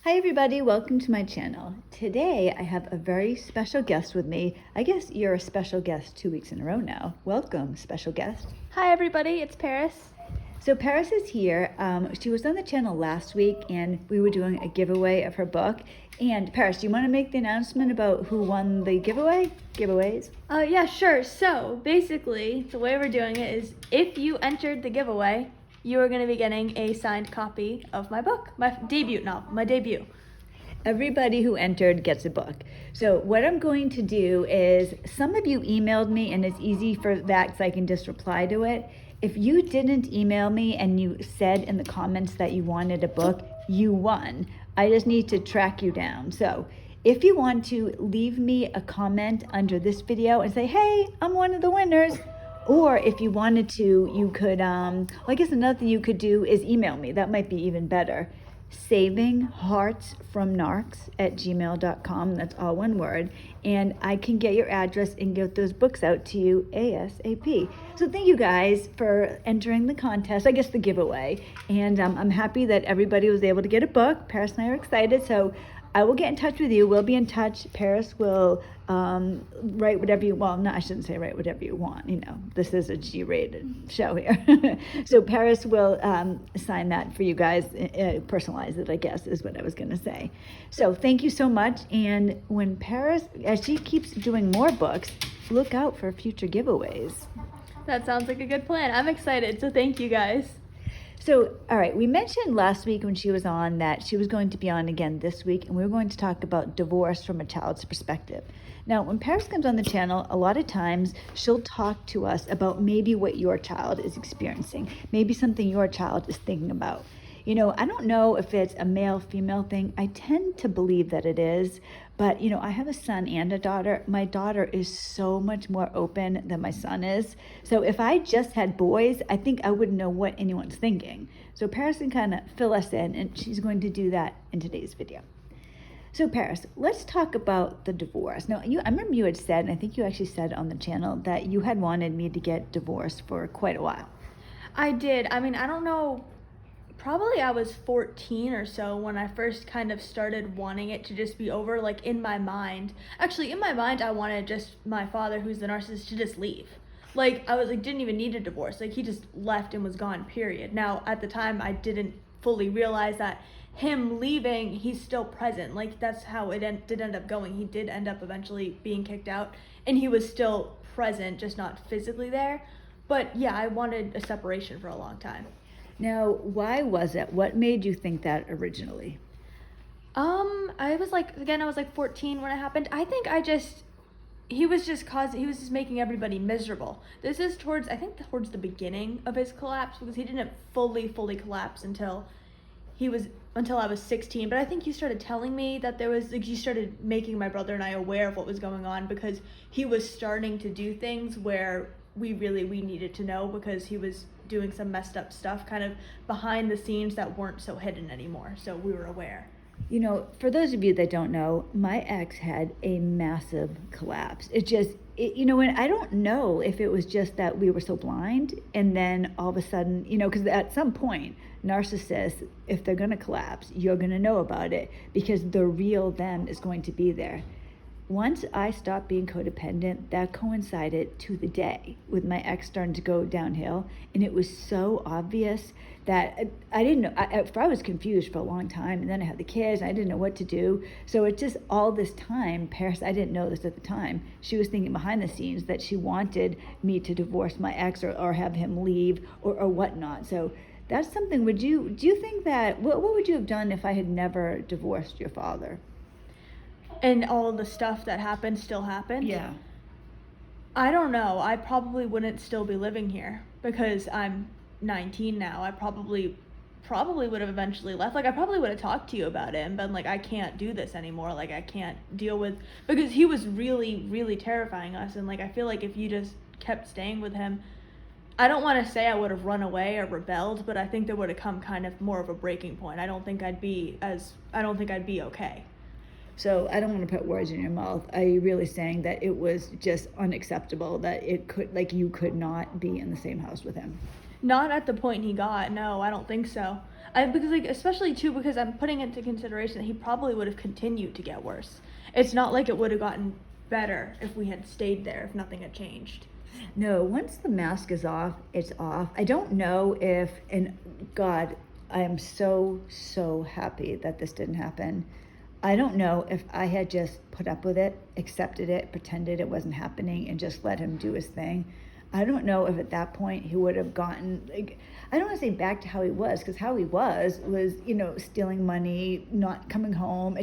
Hi everybody, welcome to my channel. Today I have a very special guest with me. I guess you're a special guest 2 weeks in a row now. Welcome, special guest. Hi everybody, it's Paris. So Paris is here. She was on the channel last week and we were doing a giveaway of her book. And Paris, do you want to make the announcement about who won the giveaways? Yeah, sure. So basically, the way we're doing it is if you entered the giveaway, you are going to be getting a signed copy of my book, my debut novel, my debut. Everybody who entered gets a book. So what I'm going to do is, some of you emailed me and it's easy for that because I can just reply to it. If you didn't email me and you said in the comments that you wanted a book, you won. I just need to track you down. So if you want to leave me a comment under this video and say, hey, I'm one of the winners, or if you wanted to, you could, I guess another thing you could do is email me. That might be even better. savingheartsfromnarcs@gmail.com. That's all one word. And I can get your address and get those books out to you ASAP. So thank you guys for entering the contest, I guess the giveaway. And I'm happy that everybody was able to get a book. Paris and I are excited. So I will get in touch with you. We'll be in touch. Paris will write whatever you want. No, I shouldn't say write whatever you want. You know, this is a G-rated show here. So Paris will sign that for you guys, personalize it, I guess, is what I was going to say. So thank you so much. And when Paris, as she keeps doing more books, look out for future giveaways. That sounds like a good plan. I'm excited, so thank you guys. So, all right, we mentioned last week when she was on that she was going to be on again this week, and we were going to talk about divorce from a child's perspective. Now, when Paris comes on the channel, a lot of times she'll talk to us about maybe what your child is experiencing, maybe something your child is thinking about. You know, I don't know if it's a male-female thing. I tend to believe that it is, but you know, I have a son and a daughter. My daughter is so much more open than my son is. So if I just had boys, I think I wouldn't know what anyone's thinking. So Paris can kind of fill us in, and she's going to do that in today's video. So Paris, let's talk about the divorce. Now, I remember you had said, and I think you actually said on the channel, that you had wanted me to get divorced for quite a while. I did. I mean, I don't know. Probably I was 14 or so when I first kind of started wanting it to just be over, like in my mind. Actually, in my mind, I wanted just my father, who's the narcissist, to just leave. Like, I was like, didn't even need a divorce. Like, he just left and was gone, period. Now, at the time, I didn't fully realize that him leaving, he's still present. Like, that's how it did end up going. He did end up eventually being kicked out, and he was still present, just not physically there. But yeah, I wanted a separation for a long time. Now, why was it? What made you think that originally? I was like, again, I was like 14 when it happened. I think he was just making everybody miserable. This is towards the beginning of his collapse, because he didn't fully collapse until I was 16. But I think you started telling me that you started making my brother and I aware of what was going on, because he was starting to do things where we needed to know, because he was doing some messed up stuff kind of behind the scenes that weren't so hidden anymore. So we were aware. You know, for those of you that don't know, my ex had a massive collapse. And I don't know if it was just that we were so blind, and then all of a sudden, you know, because at some point, narcissists, if they're going to collapse, you're going to know about it, because the real them is going to be there. Once I stopped being codependent, that coincided to the day with my ex starting to go downhill. And it was so obvious that I didn't know. I was confused for a long time. And then I had the kids. And I didn't know what to do. So it just, all this time, Paris, I didn't know this at the time, she was thinking behind the scenes that she wanted me to divorce my ex, or have him leave, or whatnot. So that's something. Do you think that, what would you have done if I had never divorced your father? And all the stuff that happened still happened? Yeah. I don't know. I probably wouldn't still be living here, because I'm 19 now. I probably would have eventually left. Like, I probably would have talked to you about it and been like, I can't do this anymore. Like, I can't deal with, because he was really terrifying us. And like, I feel like if you just kept staying with him, I don't want to say I would have run away or rebelled, but I think there would have come kind of more of a breaking point. I don't think I'd be okay. So I don't want to put words in your mouth. Are you really saying that it was just unacceptable, that you could not be in the same house with him? Not at the point he got. No, I don't think so. Because like especially too because I'm putting into consideration that he probably would have continued to get worse. It's not like it would have gotten better if we had stayed there, if nothing had changed. No, once the mask is off, it's off. I don't know if, and God, I am so, so happy that this didn't happen. I don't know if I had just put up with it, accepted it, pretended it wasn't happening, and just let him do his thing. I don't know if at that point he would have gotten, like, I don't want to say back to how he was, because how he was, stealing money, not coming home.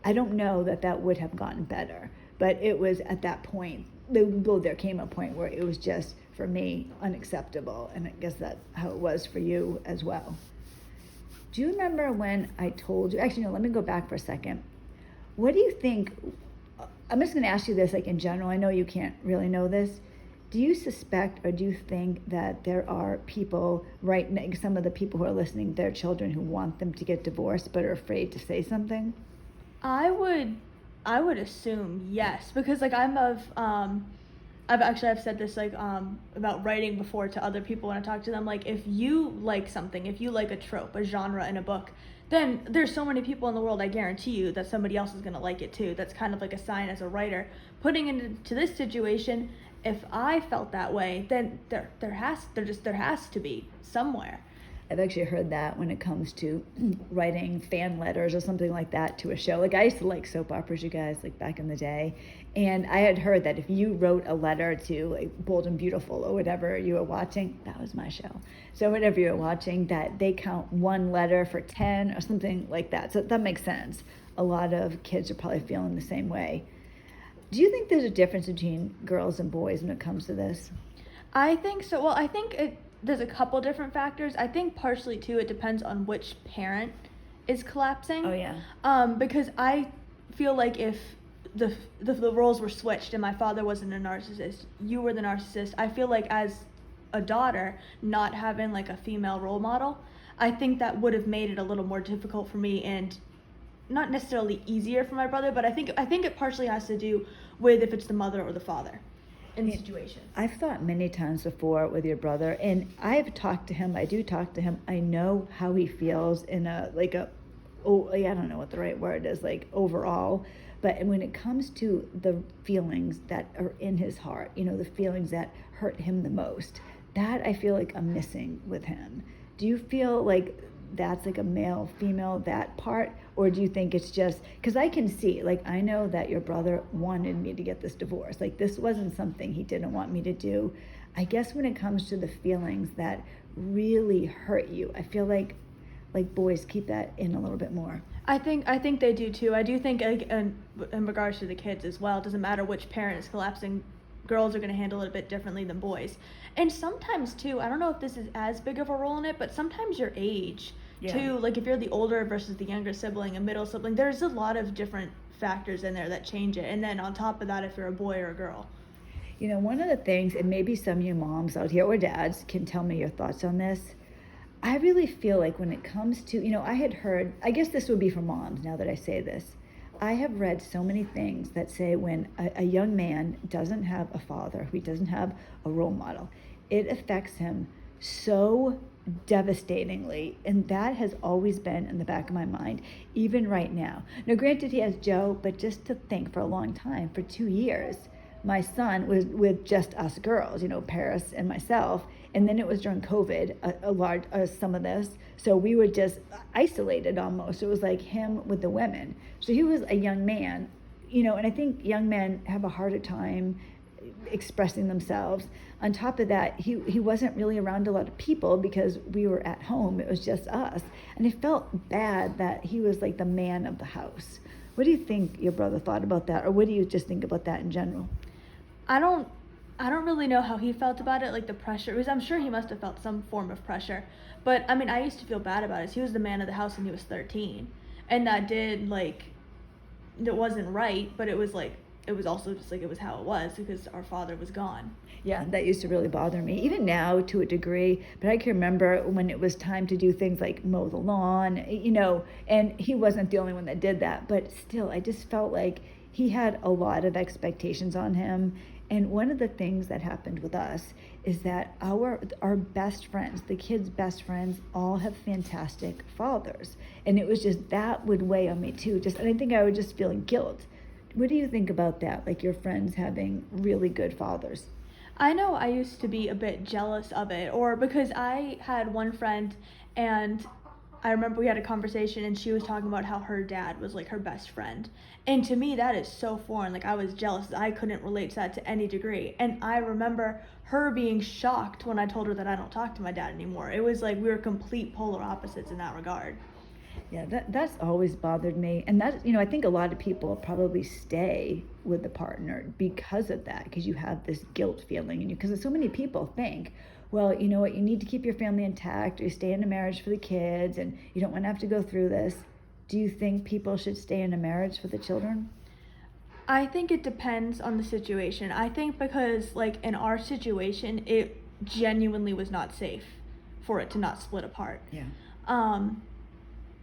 I don't know that that would have gotten better. But it was at that point, there came a point where it was just, for me, unacceptable. And I guess that's how it was for you as well. Do you remember when I told you, actually, no, let me go back for a second. What do you think, I'm just going to ask you this, like in general, I know you can't really know this. Do you suspect or do you think that there are people, right, some of the people who are listening, their children who want them to get divorced but are afraid to say something? I would assume yes, because like I've said this like about writing before to other people when I talk to them. Like if you like something, if you like a trope, a genre in a book, then there's so many people in the world, I guarantee you, that somebody else is gonna like it too. That's kind of like a sign as a writer. Putting it into this situation, if I felt that way, then there has to be somewhere. I've actually heard that when it comes to writing fan letters or something like that to a show. Like I used to like soap operas, you guys, like back in the day. And I had heard that if you wrote a letter to like Bold and Beautiful or whatever you were watching, that was my show. So whatever you were watching, that they count one letter for 10 or something like that. So that makes sense. A lot of kids are probably feeling the same way. Do you think there's a difference between girls and boys when it comes to this? I think so. Well, I think there's a couple different factors. I think partially too it depends on which parent is collapsing. Oh yeah. Because I feel like if the roles were switched and my father wasn't a narcissist, you were the narcissist, I feel like as a daughter not having like a female role model, I think that would have made it a little more difficult for me and not necessarily easier for my brother, but I think it partially has to do with if it's the mother or the father in the situation. I've thought many times before with your brother, and I've talked to him. I do talk to him. I know how he feels in I don't know what the right word is, like overall. But when it comes to the feelings that are in his heart, the feelings that hurt him the most, that I feel like I'm missing with him. Do you feel like that's like a male, female, that part? Or do you think it's just, because I can see, like, I know that your brother wanted me to get this divorce. Like, this wasn't something he didn't want me to do. I guess when it comes to the feelings that really hurt you, I feel like boys keep that in a little bit more. I think they do too. I do think in regards to the kids as well, it doesn't matter which parent is collapsing, girls are going to handle it a bit differently than boys. And sometimes too, I don't know if this is as big of a role in it, but sometimes your age too, like if you're the older versus the younger sibling, a middle sibling, there's a lot of different factors in there that change it. And then on top of that, if you're a boy or a girl. One of the things, and maybe some of you moms out here or dads can tell me your thoughts on this. I really feel like when it comes to, I had heard, I guess this would be for moms now that I say this. I have read so many things that say when a young man doesn't have a father, he doesn't have a role model, it affects him so devastatingly. And that has always been in the back of my mind, even right now. Now, granted, he has Joe, but just to think for a long time, for 2 years, my son was with just us girls, Paris and myself. And then it was during COVID, a large, some of this. So we were just isolated almost. It was like him with the women. So he was a young man, and I think young men have a harder time expressing themselves. On top of that, he wasn't really around a lot of people because we were at home. It was just us. And it felt bad that he was like the man of the house. What do you think your brother thought about that? Or what do you just think about that in general? I don't really know how he felt about it, like the pressure, because I'm sure he must have felt some form of pressure. But I mean, I used to feel bad about it. He was the man of the house when he was 13. And that it wasn't right, but it was also just like it was how it was because our father was gone. Yeah, that used to really bother me, even now to a degree. But I can remember when it was time to do things like mow the lawn, and he wasn't the only one that did that. But still, I just felt like he had a lot of expectations on him. And one of the things that happened with us is that our best friends, the kids' best friends, all have fantastic fathers. And it was just that would weigh on me too. And I think I would just feel guilt. What do you think about that? Like your friends having really good fathers? I know I used to be a bit jealous of it, or because I had one friend and I remember we had a conversation and she was talking about how her dad was like her best friend. And to me, that is so foreign. Like, I was jealous. I couldn't relate to that to any degree. And I remember her being shocked when I told her that I don't talk to my dad anymore. It was like we were complete polar opposites in that regard. Yeah, that's always bothered me. And that, I think a lot of people probably stay with the partner because of that, because you have this guilt feeling, and because so many people think, well, you know what, you need to keep your family intact, or you stay in a marriage for the kids, and you don't want to have to go through this. Do you think people should stay in a marriage for the children? I think it depends on the situation. I think because, like, in our situation, it genuinely was not safe for it to not split apart. Yeah.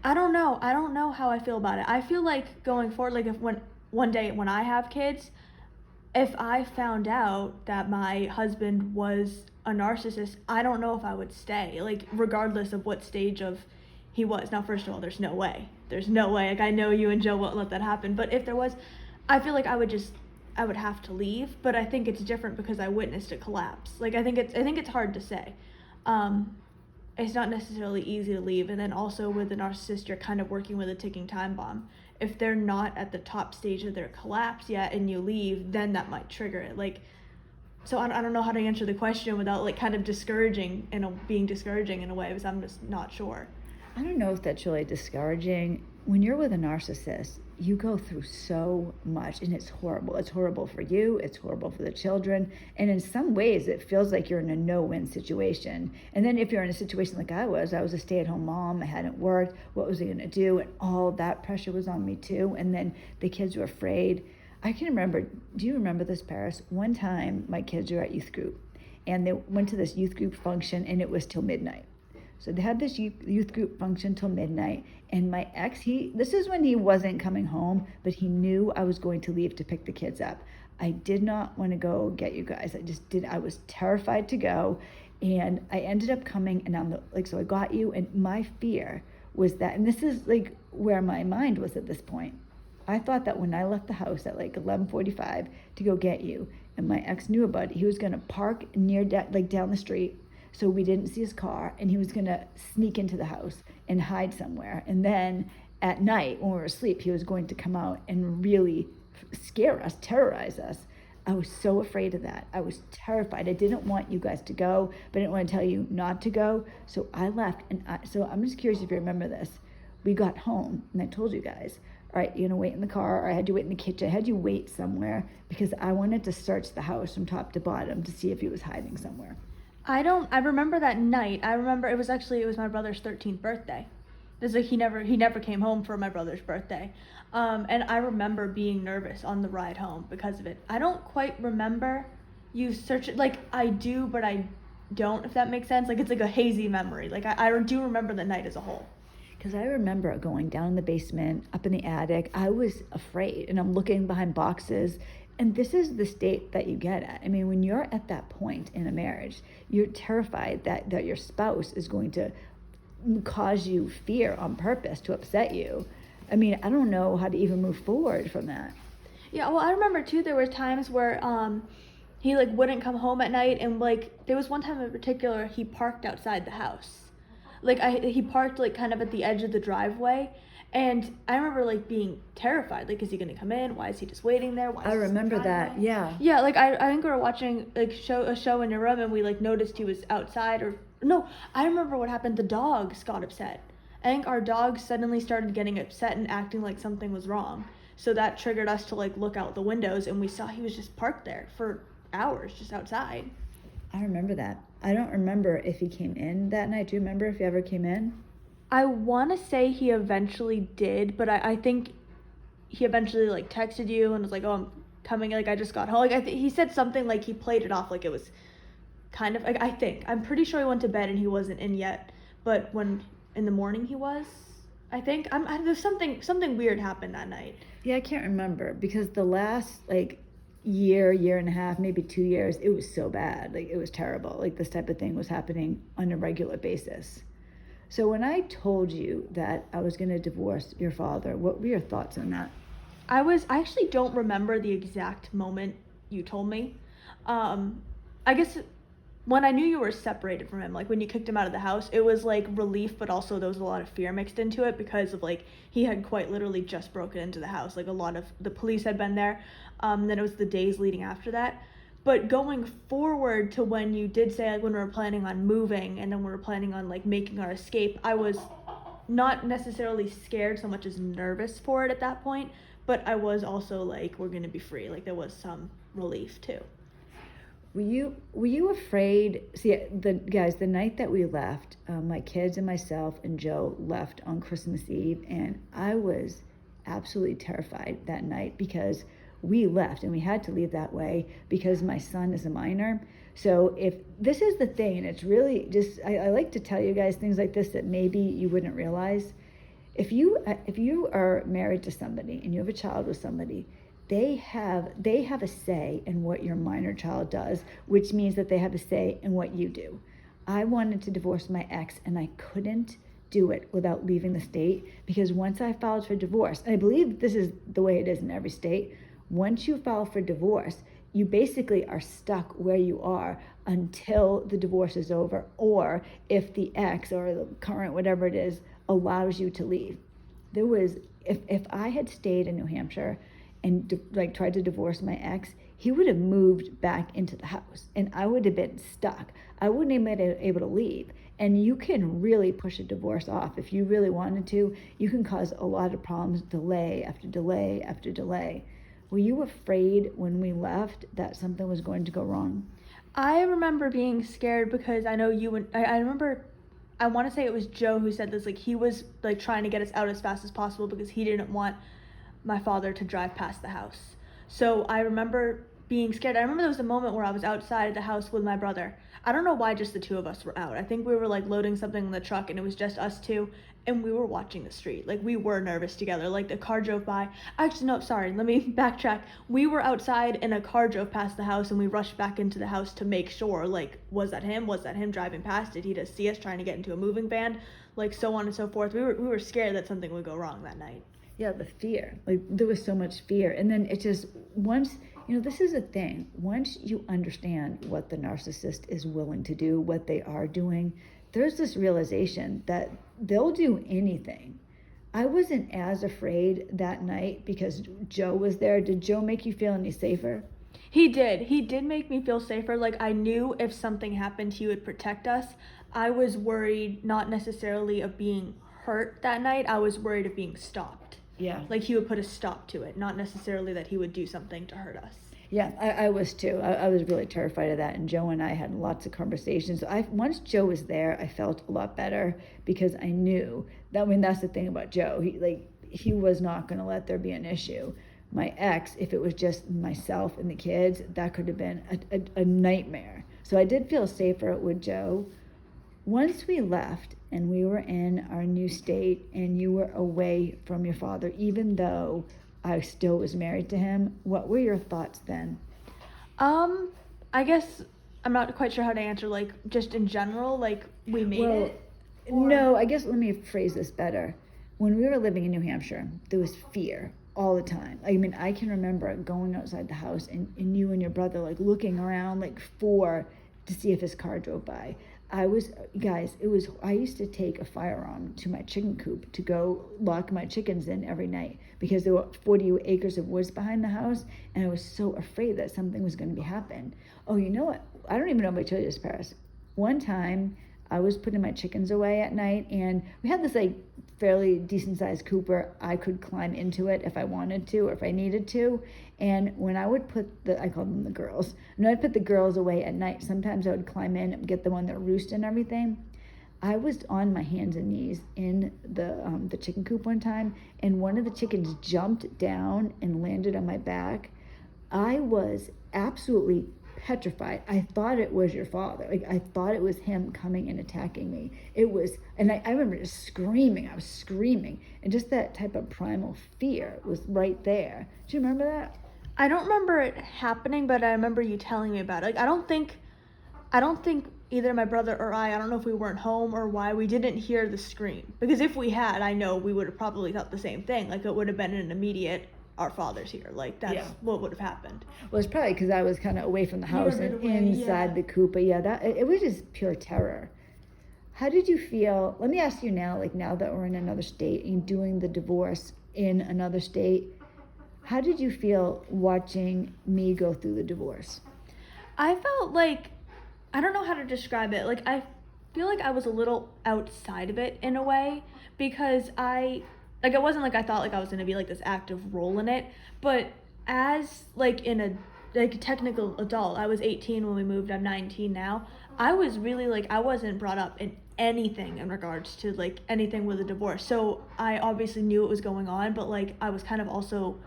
I don't know. I don't know how I feel about it. I feel like going forward, like if one day when I have kids, if I found out that my husband was a narcissist, I don't know if I would stay, like regardless of what stage of he was. Now, first of all, there's no way. There's no way. Like, I know you and Joe won't let that happen. But if there was, I feel like I would have to leave. But I think it's different because I witnessed a collapse. Like, I think it's hard to say. It's not necessarily easy to leave. And then also with the narcissist, you're kind of working with a ticking time bomb. If they're not at the top stage of their collapse yet and you leave, then that might trigger it. Like, so I don't know how to answer the question without like kind of being discouraging in a way, because I'm just not sure. I don't know if that's really discouraging. When you're with a narcissist, you go through so much, and it's horrible. It's horrible for you, it's horrible for the children, and in some ways it feels like you're in a no-win situation. And then if you're in a situation like I was a stay-at-home mom, I hadn't worked, what was I going to do? And all that pressure was on me too, and then the kids were afraid. I can remember, do you remember this, Paris? One time my kids were at youth group, and they went to this youth group function, and it was till midnight. So they had this youth group function till midnight, and my ex, this is when he wasn't coming home, but he knew I was going to leave to pick the kids up. I did not want to go get you guys. I was terrified to go, and I ended up coming, and so I got you, and my fear was that, and this is like where my mind was at this point. I thought that when I left the house at like 11:45 to go get you, and my ex knew about it, he was going to park down the street, so we didn't see his car, and he was going to sneak into the house and hide somewhere. And then at night when we were asleep, he was going to come out and really scare us, terrorize us. I was so afraid of that. I was terrified. I didn't want you guys to go, but I didn't want to tell you not to go. So I left. So I'm just curious if you remember this. We got home, and I told you guys, all right, you're going to wait in the car, or I had you wait in the kitchen. I had you wait somewhere because I wanted to search the house from top to bottom to see if he was hiding somewhere. I remember that night. I remember it was my brother's 13th birthday. It's like he never came home for my brother's birthday. And I remember being nervous on the ride home because of it. I don't quite remember you searching, like I do, but I don't, if that makes sense. Like, it's like a hazy memory. Like, I do remember the night as a whole. Because I remember going down in the basement, up in the attic. I was afraid, and I'm looking behind boxes. And this is the state that you get at. I mean, when you're at that point in a marriage, you're terrified that your spouse is going to cause you fear on purpose to upset you. I mean, I don't know how to even move forward from that. Yeah, well, I remember too, there were times where he like wouldn't come home at night, and like there was one time in particular he parked outside the house. Like he parked like kind of at the edge of the driveway. And I remember like being terrified, like, is he gonna come in? Why is he just waiting there? I remember that, yeah. Yeah, like I think we were watching like a show in your room, and we like noticed he was outside, or no, I remember what happened. The dogs got upset. I think our dogs suddenly started getting upset and acting like something was wrong. So that triggered us to like look out the windows, and we saw he was just parked there for hours, just outside. I remember that. I don't remember if he came in that night. Do you remember if he ever came in? I want to say he eventually did, but I think he eventually like texted you and was like, oh, I'm coming, like I just got home. Like he said something, like he played it off like it was kind of like, I'm pretty sure he went to bed and he wasn't in yet, but when in the morning he was, I think there's something weird happened that night. Yeah, I can't remember, because the last like year and a half, maybe 2 years, it was so bad. Like, it was terrible. Like, this type of thing was happening on a regular basis. So when I told you that I was going to divorce your father, what were your thoughts on that? I actually don't remember the exact moment you told me. I guess when I knew you were separated from him, like when you kicked him out of the house, it was like relief, but also there was a lot of fear mixed into it because of like he had quite literally just broken into the house. Like a lot of the police had been there. Then it was the days leading after that. But going forward to when you did say like when we were planning on moving and then we were planning on like making our escape, I was not necessarily scared so much as nervous for it at that point, but I was also like, we're gonna be free. Like there was some relief too. Were you afraid? See, the night that we left, my kids and myself and Joe left on Christmas Eve, and I was absolutely terrified that night because we left and we had to leave that way because my son is a minor. So if this is the thing, and it's really just, I like to tell you guys things like this that maybe you wouldn't realize. If you are married to somebody and you have a child with somebody, they have a say in what your minor child does, which means that they have a say in what you do. I wanted to divorce my ex and I couldn't do it without leaving the state because once I filed for divorce, and I believe this is the way it is in every state, once you file for divorce, you basically are stuck where you are until the divorce is over, or if the ex or the current, whatever it is, allows you to leave. If I had stayed in New Hampshire and tried to divorce my ex, he would have moved back into the house and I would have been stuck. I wouldn't have been able to leave. And you can really push a divorce off. If you really wanted to, you can cause a lot of problems, delay after delay after delay. Were you afraid when we left that something was going to go wrong? I remember being scared because I know you and I remember, I want to say it was Joe who said this, like he was like trying to get us out as fast as possible because he didn't want my father to drive past the house. So I remember being scared. I remember there was a moment where I was outside the house with my brother. I don't know why just the two of us were out. I think we were like loading something in the truck and it was just us two and we were watching the street. Like we were nervous together. Like the car drove by. Actually, no, sorry. Let me backtrack. We were outside and a car drove past the house and we rushed back into the house to make sure, like, was that him? Was that him driving past? Did he just see us trying to get into a moving van? Like so on and so forth. We were scared that something would go wrong that night. Yeah, the fear. Like there was so much fear. And then it just, once, this is a thing. Once you understand what the narcissist is willing to do, what they are doing, there's this realization that they'll do anything. I wasn't as afraid that night because Joe was there. Did Joe make you feel any safer? He did. He did make me feel safer. Like I knew if something happened, he would protect us. I was worried not necessarily of being hurt that night. I was worried of being stopped. Yeah. Like he would put a stop to it, not necessarily that he would do something to hurt us. Yeah, I was too. I was really terrified of that. And Joe and I had lots of conversations. Once Joe was there, I felt a lot better because I knew that, that's the thing about Joe. He was not going to let there be an issue. My ex, if it was just myself and the kids, that could have been a nightmare. So I did feel safer with Joe. Once we left and we were in our new state and you were away from your father, even though I still was married to him, what were your thoughts then? I guess I'm not quite sure how to answer, like, just in general, like, we made it? Or... No, I guess let me phrase this better. When we were living in New Hampshire, there was fear all the time. I can remember going outside the house and you and your brother, like, looking around, like, to see if his car drove by. I used to take a firearm to my chicken coop to go lock my chickens in every night because there were 40 acres of woods behind the house and I was so afraid that something was going to happen. Oh, you know what? I don't even know if I told you this, Paris. One time I was putting my chickens away at night and we had this like fairly decent sized coop where I could climb into it if I wanted to or if I needed to. And when I would I call them the girls, and I'd put the girls away at night, sometimes I would climb in and get them on their roost and everything. I was on my hands and knees in the chicken coop one time, and one of the chickens jumped down and landed on my back. I was absolutely petrified. I thought it was your father. Like I thought it was him coming and attacking me. It was, and I remember just screaming. I was screaming, and just that type of primal fear was right there. Do you remember that? I don't remember it happening, but I remember you telling me about it. Like I don't think either my brother or I don't know if we weren't home or why we didn't hear the scream. Because if we had, I know we would have probably thought the same thing. Like it would have been an immediate, our father's here. Like that's Yeah. what would have happened. Well, it's probably because I was kind of away from the You were a house bit and away, inside yeah. the coop. But yeah, it was just pure terror. How did you feel? Let me ask you now, like now that we're in another state and doing the divorce in another state, how did you feel watching me go through the divorce? I felt like I don't know how to describe it. Like I feel like I was a little outside of it in a way because it wasn't like I thought like I was going to be like this active role in it, but as like in a technical adult, I was 18 when we moved. I'm 19 now. I was really like I wasn't brought up in anything in regards to like anything with a divorce. So I obviously knew it was going on, but like I was kind of also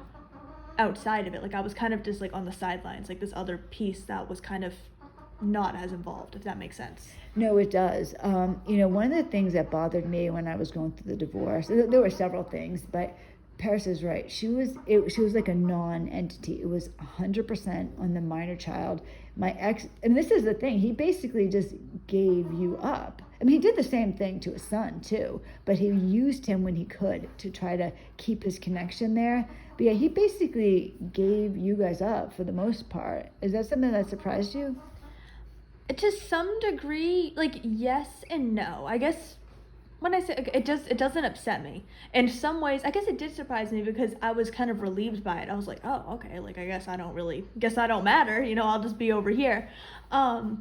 outside of it. Like I was kind of just like on the sidelines, like this other piece that was kind of not as involved, if that makes sense. No, it does. One of the things that bothered me when I was going through the divorce, there were several things, but Paris is right. She was like a non-entity. It was 100% on the minor child. My ex, and this is the thing, he basically just gave you up. I mean, he did the same thing to his son too, but he used him when he could to try to keep his connection there. But yeah, he basically gave you guys up for the most part. Is that something that surprised you? To some degree, like yes and no. I guess when I say it doesn't upset me. In some ways, I guess it did surprise me because I was kind of relieved by it. I was like, oh, okay, like I guess I don't matter. I'll just be over here. There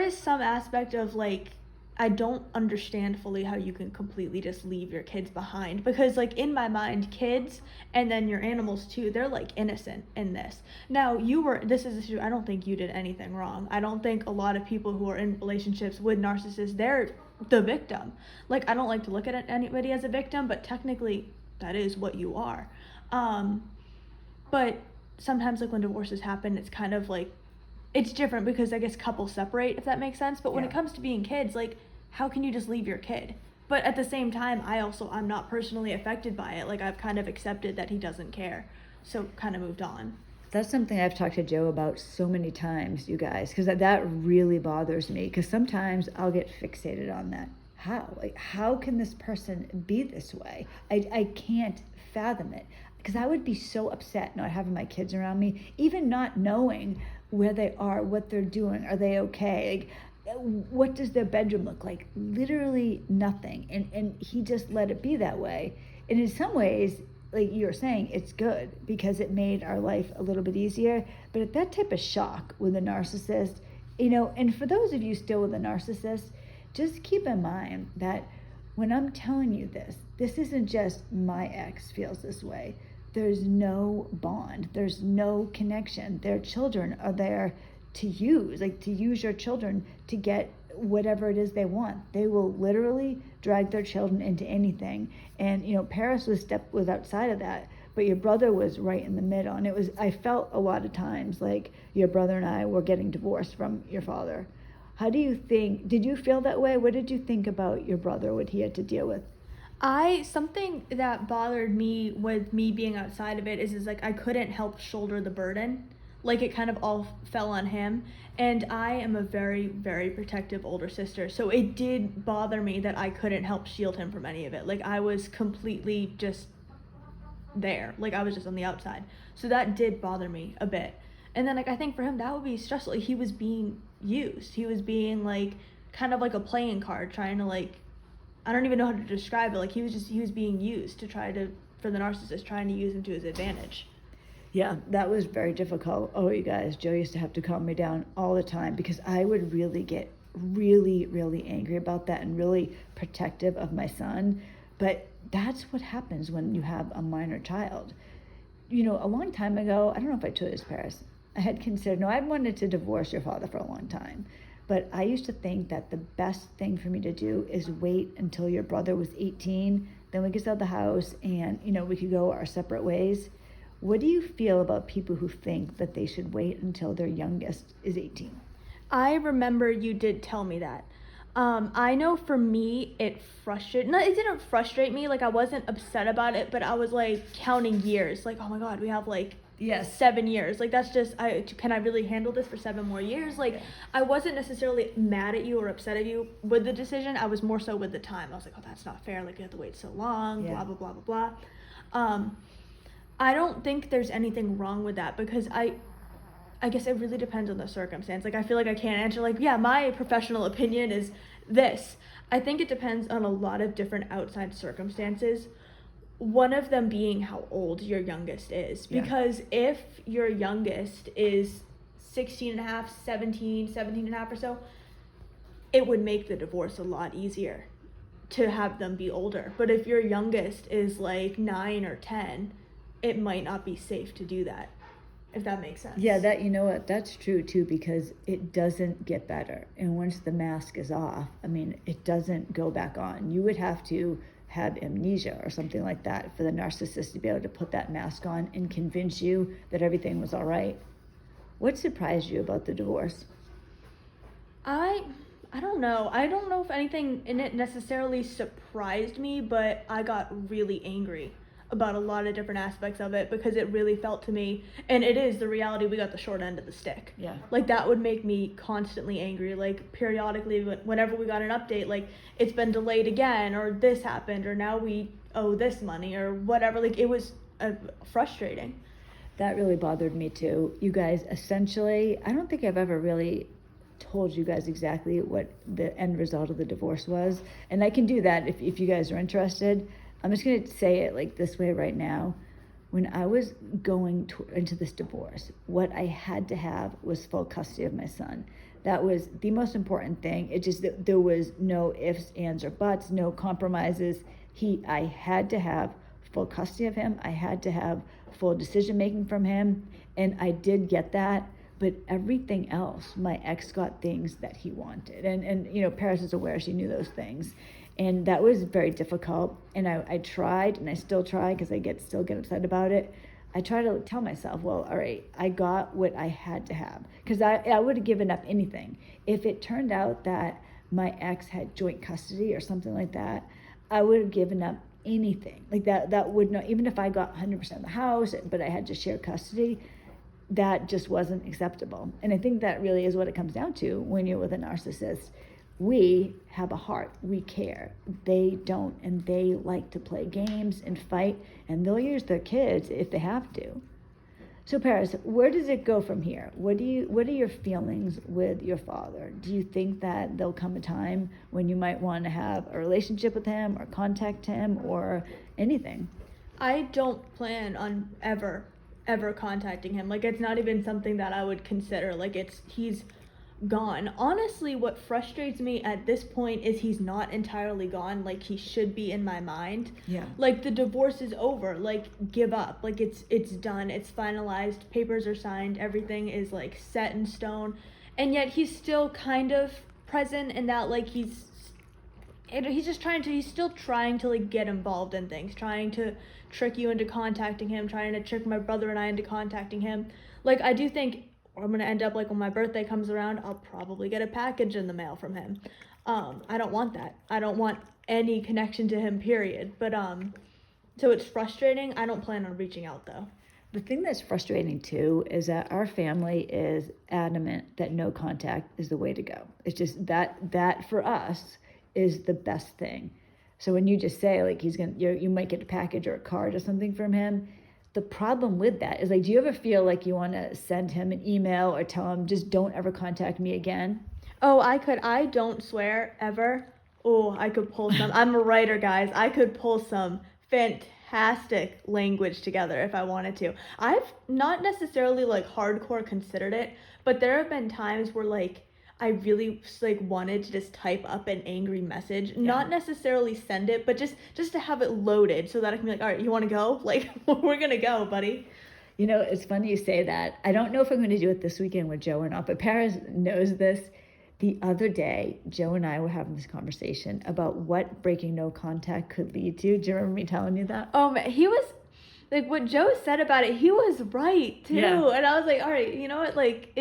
is some aspect of like I don't understand fully how you can completely just leave your kids behind because like in my mind kids and then your animals too, they're like innocent in this. Now this is true. I don't think you did anything wrong. I don't think a lot of people who are in relationships with narcissists, they're the victim. Like I don't like to look at anybody as a victim, but technically that is what you are. But sometimes like when divorces happen, it's kind of like it's different because I guess couples separate, if that makes sense. But when it comes to being kids, like how can you just leave your kid? But at the same time, I'm not personally affected by it. Like I've kind of accepted that he doesn't care, so kind of moved on. That's something I've talked to Joe about so many times, you guys, because that really bothers me. Because sometimes I'll get fixated on that. How can this person be this way? I can't fathom it. Because I would be so upset not having my kids around me, even not knowing where they are, what they're doing, are they okay? Like, what does their bedroom look like? Literally nothing. And he just let it be that way. And in some ways, like you were saying, it's good because it made our life a little bit easier. But at that type of shock with a narcissist, and for those of you still with a narcissist, just keep in mind that when I'm telling you this isn't just my ex feels this way. There's no bond. There's no connection. Their children are there to use your children to get whatever it is they want. They will literally drag their children into anything. And Paris was outside of that, but your brother was right in the middle. And I felt a lot of times like your brother and I were getting divorced from your father. How do you think? Did you feel that way? What did you think about your brother? What he had to deal with? Something that bothered me with me being outside of it is like I couldn't help shoulder the burden. Like it kind of all fell on him. And I am a very, very protective older sister. So it did bother me that I couldn't help shield him from any of it. Like I was completely just there. Like I was just on the outside. So that did bother me a bit. And then like I think for him that would be stressful. Like, he was being used. He was being like kind of like a playing card, trying to like I don't even know how to describe it. Like he was being used for the narcissist, trying to use him to his advantage. Yeah, that was very difficult. Oh, you guys, Joe used to have to calm me down all the time because I would really get really, really angry about that and really protective of my son. But that's what happens when you have a minor child. A long time ago, I don't know if I told this, Paris, I had considered, no, I wanted to divorce your father for a long time. But I used to think that the best thing for me to do is wait until your brother was 18, then we could sell the house and, we could go our separate ways. What do you feel about people who think that they should wait until their youngest is 18? I remember you did tell me that. I know for me, it didn't frustrate me, like, I wasn't upset about it, but I was, like, counting years, like, oh my god, we have, like, Yes. 7 years, like, that's just, can I really handle this for 7 more years, like, Yeah. I wasn't necessarily mad at you or upset at you with the decision, I was more so with the time, I was like, oh, that's not fair, like, you have to wait so long, Yeah. blah, blah, blah, blah, blah, I don't think there's anything wrong with that, because I guess it really depends on the circumstance. Like, I feel like I can't answer, like, yeah, my professional opinion is this. I think it depends on a lot of different outside circumstances. One of them being how old your youngest is. Yeah. Because if your youngest is 16 and a half, 17 and a half or so, it would make the divorce a lot easier to have them be older. But if your youngest is like 9 or 10, it might not be safe to do that. If that makes sense. Yeah, that, you know what, that's true too, because it doesn't get better. And once the mask is off, I mean, it doesn't go back on. You would have to have amnesia or something like that for the narcissist to be able to put that mask on and convince you that everything was all right. What surprised you about the divorce? I don't know. I don't know if anything in it necessarily surprised me, but I got really angry about a lot of different aspects of it because it really felt to me, and it is the reality, we got the short end of the stick. Yeah. Like, that would make me constantly angry. Like, periodically, whenever we got an update, like, it's been delayed again, or this happened, or now we owe this money, or whatever. Like, it was frustrating. That really bothered me too. You guys, essentially, I don't think I've ever really told you guys exactly what the end result of the divorce was. And I can do that if you guys are interested. I'm just going to say it like this way right now. When I was going into this divorce, what I had to have was full custody of my son. That was the most important thing. It just, there was no ifs, ands, or buts, no compromises. I had to have full custody of him. I had to have full decision making from him. And I did get that. But everything else, my ex got things that he wanted. And you know, Paris is aware, she knew those things. And that was very difficult. And I tried, and I still try, because I still get upset about it. I try to tell myself, well, all right, I got what I had to have. Because I would have given up anything. If it turned out that my ex had joint custody or something like that, I would have given up anything. Like that would not, even if I got 100% of the house, but I had to share custody, that just wasn't acceptable. And I think that really is what it comes down to when you're with a narcissist. We have a heart, we care. They don't, and they like to play games and fight, and they'll use their kids if they have to. So Paris, where does it go from here? What are your feelings with your father? Do you think that there'll come a time when you might want to have a relationship with him or contact him or anything? I don't plan on ever contacting him. Like, it's not even something that I would consider. Like, he's gone. Honestly, what frustrates me at this point is he's not entirely gone like he should be in my mind. Yeah. Like, the divorce is over. Like, give up. Like, it's done. It's finalized. Papers are signed. Everything is, like, set in stone. And yet he's still kind of present in that, like, he's still trying to, like, get involved in things, trying to trick you into contacting him, trying to trick my brother and I into contacting him. Like, I do think I'm going to end up, like, when my birthday comes around, I'll probably get a package in the mail from him. I don't want that. I don't want any connection to him, period. But, so it's frustrating. I don't plan on reaching out, though. The thing that's frustrating too is that our family is adamant that no contact is the way to go. It's just that for us is the best thing. So when you just say, like, you might get a package or a card or something from him, the problem with that is, like, do you ever feel like you want to send him an email or tell him, just don't ever contact me again? Oh, I could. I don't swear ever. Oh, I could pull some. I'm a writer, guys. I could pull some fantastic language together if I wanted to. I've not necessarily, like, hardcore considered it, but there have been times where, like, I really, like, wanted to just type up an angry message, not necessarily send it, but just to have it loaded so that I can be like, all right, you want to go? Like, we're going to go, buddy. You know, it's funny you say that. I don't know if I'm going to do it this weekend with Joe or not, but Paris knows this. The other day, Joe and I were having this conversation about what breaking no contact could lead to. Do you remember me telling you that? Oh, man, he was, like, what Joe said about it, he was right, too. Yeah. And I was like, all right, you know what, like,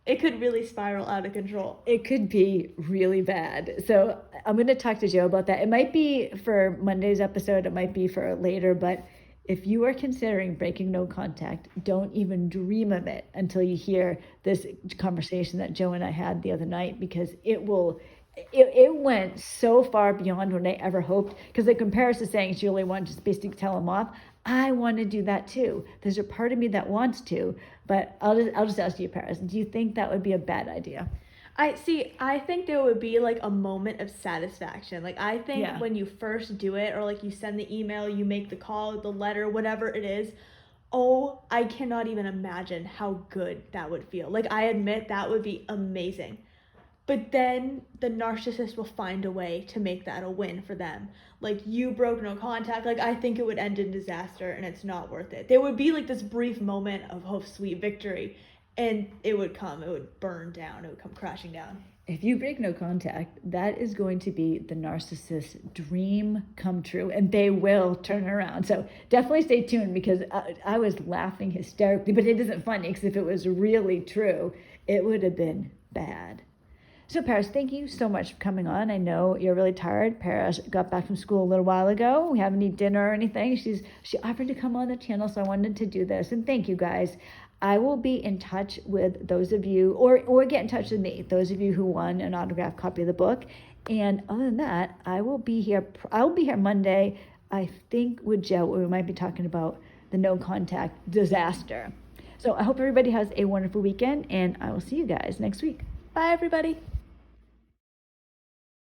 it could really spiral out of control. It could be really bad. So I'm going to talk to Joe about that. It might be for Monday's episode, it might be for later, but if you are considering breaking no contact, don't even dream of it until you hear this conversation that Joe and I had the other night, because it went so far beyond what I ever hoped. Because the comparison saying she really wanted to just basically tell him off. I want to do that too. There's a part of me that wants to, but I'll just ask you, Paris, do you think that would be a bad idea? I think there would be like a moment of satisfaction. Like I think Yeah. when you first do it, or like you send the email, you make the call, the letter, whatever it is, oh, I cannot even imagine how good that would feel. Like I admit that would be amazing. But then the narcissist will find a way to make that a win for them. Like you broke no contact. Like I think it would end in disaster and it's not worth it. There would be like this brief moment of hope, sweet victory, and it would burn down, it would come crashing down. If you break no contact, that is going to be the narcissist's dream come true, and they will turn around. So definitely stay tuned, because I was laughing hysterically, but it isn't funny, because if it was really true, it would have been bad. So Paris, thank you so much for coming on. I know you're really tired. Paris got back from school a little while ago. We haven't eaten dinner or anything. She offered to come on the channel, so I wanted to do this. And thank you guys. I will be in touch with those of you, or get in touch with me, those of you who won an autographed copy of the book. And other than that, I will be here Monday, I think, with Joe, where we might be talking about the no contact disaster. So I hope everybody has a wonderful weekend, and I will see you guys next week. Bye, everybody.